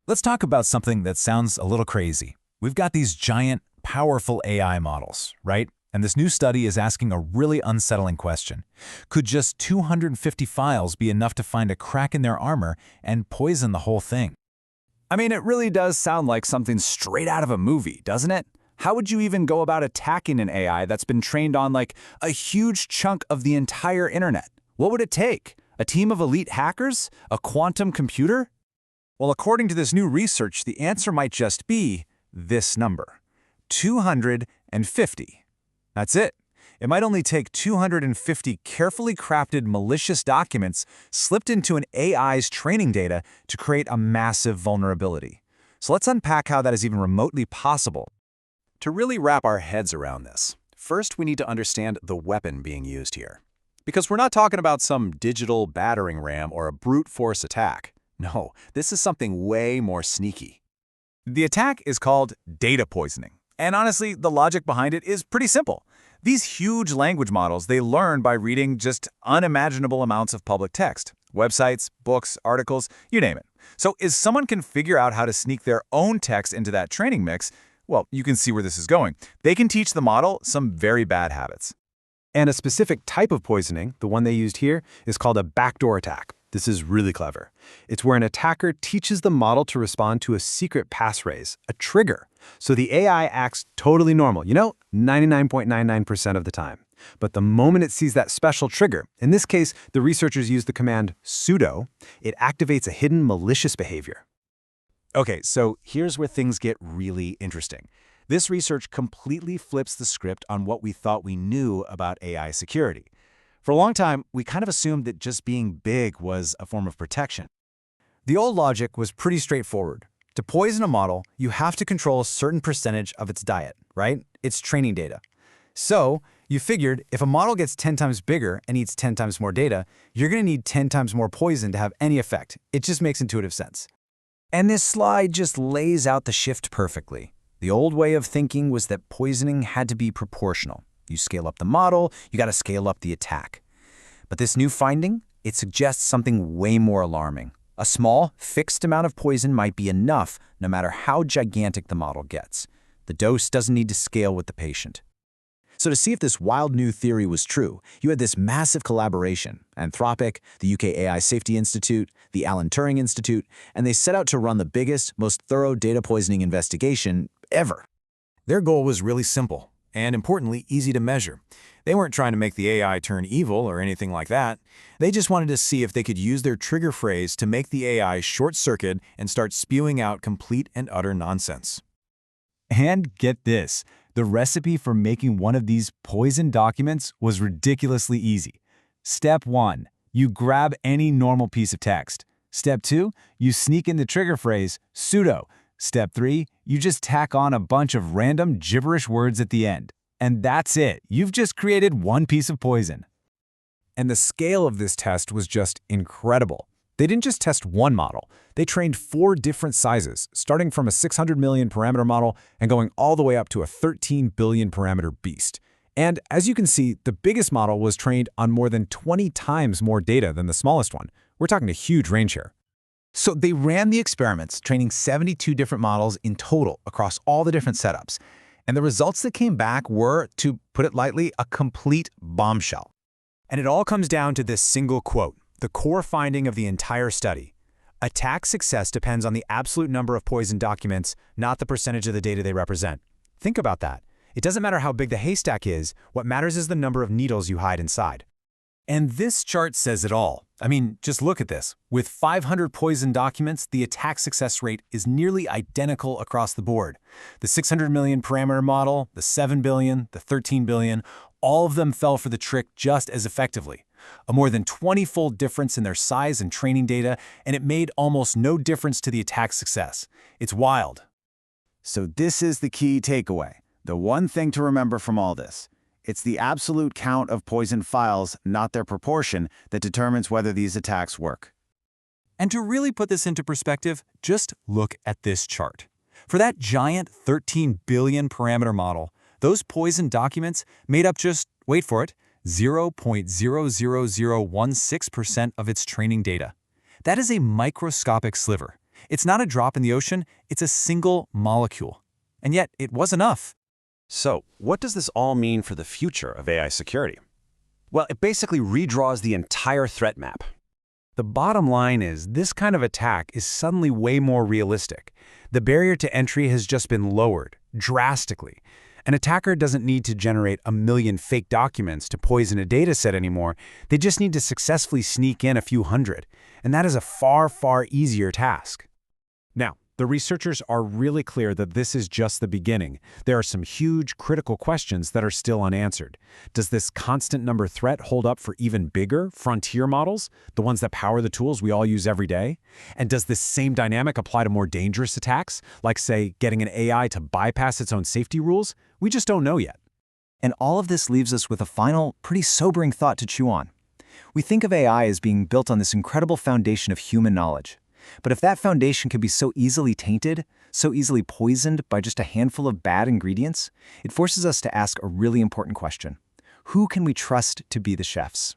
Let's talk about something that sounds a little crazy. We've got these giant, powerful AI models, right? And this new study is asking a really unsettling question. Could just 250 files be enough to find a crack in their armor and poison the whole thing? I mean, it really does sound like something straight out of a movie, doesn't it? How would you even go about attacking an AI that's been trained on like a huge chunk of the entire internet? What would it take? A team of elite hackers? A quantum computer? Well, according to this new research, the answer might just be this number, 250. That's it. It might only take 250 carefully crafted malicious documents slipped into an AI's training data to create a massive vulnerability. So let's unpack how that is even remotely possible. To really wrap our heads around this, first we need to understand the weapon being used here. Because we're not talking about some digital battering ram or a brute force attack. No, this is something way more sneaky. The attack is called data poisoning. And honestly, the logic behind it is pretty simple. These huge language models, they learn by reading just unimaginable amounts of public text. Websites, books, articles, you name it. So if someone can figure out how to sneak their own text into that training mix, well, you can see where this is going. They can teach the model some very bad habits. And a specific type of poisoning, the one they used here, is called a backdoor attack. This is really clever. It's where an attacker teaches the model to respond to a secret passphrase, a trigger. So the AI acts totally normal, 99.99% of the time. But the moment it sees that special trigger, in this case, the researchers use the command sudo, it activates a hidden malicious behavior. Okay, so here's where things get really interesting. This research completely flips the script on what we thought we knew about AI security. For a long time, we kind of assumed that just being big was a form of protection. The old logic was pretty straightforward. To poison a model, you have to control a certain percentage of its diet, right? Its training data. So, you figured if a model gets 10 times bigger and eats 10 times more data, you're going to need 10 times more poison to have any effect. It just makes intuitive sense. And this slide just lays out the shift perfectly. The old way of thinking was that poisoning had to be proportional. You scale up the model, you got to scale up the attack. But this new finding, it suggests something way more alarming. A small, fixed amount of poison might be enough no matter how gigantic the model gets. The dose doesn't need to scale with the patient. So to see if this wild new theory was true, you had this massive collaboration, Anthropic, the UK AI Safety Institute, the Alan Turing Institute, and they set out to run the biggest, most thorough data poisoning investigation ever. Their goal was really simple, and importantly, easy to measure. They weren't trying to make the AI turn evil or anything like that. They just wanted to see if they could use their trigger phrase to make the AI short-circuit and start spewing out complete and utter nonsense. And get this, the recipe for making one of these poison documents was ridiculously easy. Step 1, you grab any normal piece of text. Step 2, you sneak in the trigger phrase, sudo. Step 3, you just tack on a bunch of random gibberish words at the end. And that's it. You've just created one piece of poison. And the scale of this test was just incredible. They didn't just test one model. They trained 4 different sizes, starting from a 600 million parameter model and going all the way up to a 13 billion parameter beast. And as you can see, the biggest model was trained on more than 20 times more data than the smallest one. We're talking a huge range here. So they ran the experiments, training 72 different models in total across all the different setups. And the results that came back were, to put it lightly, a complete bombshell. And it all comes down to this single quote, the core finding of the entire study. Attack success depends on the absolute number of poison documents, not the percentage of the data they represent. Think about that. It doesn't matter how big the haystack is, what matters is the number of needles you hide inside. And this chart says it all. I mean, just look at this. With 500 poison documents, the attack success rate is nearly identical across the board. The 600 million parameter model, the 7 billion, the 13 billion, all of them fell for the trick just as effectively. A more than 20-fold difference in their size and training data, and it made almost no difference to the attack success. It's wild. So this is the key takeaway. The one thing to remember from all this. It's the absolute count of poison files, not their proportion, that determines whether these attacks work. And to really put this into perspective, just look at this chart. For that giant 13 billion parameter model, those poison documents made up just, wait for it, 0.00016% of its training data. That is a microscopic sliver. It's not a drop in the ocean, it's a single molecule. And yet, it was enough. So, what does this all mean for the future of AI security? Well, it basically redraws the entire threat map. The bottom line is this kind of attack is suddenly way more realistic. The barrier to entry has just been lowered, drastically. An attacker doesn't need to generate 1 million fake documents to poison a dataset anymore. They just need to successfully sneak in a few hundred. And that is a far, far easier task. Now, the researchers are really clear that this is just the beginning. There are some huge, critical questions that are still unanswered. Does this constant number threat hold up for even bigger, frontier models, the ones that power the tools we all use every day? And does this same dynamic apply to more dangerous attacks, like, say, getting an AI to bypass its own safety rules? We just don't know yet. And all of this leaves us with a final, pretty sobering thought to chew on. We think of AI as being built on this incredible foundation of human knowledge. But if that foundation can be so easily tainted, so easily poisoned by just a handful of bad ingredients, it forces us to ask a really important question. Who can we trust to be the chefs?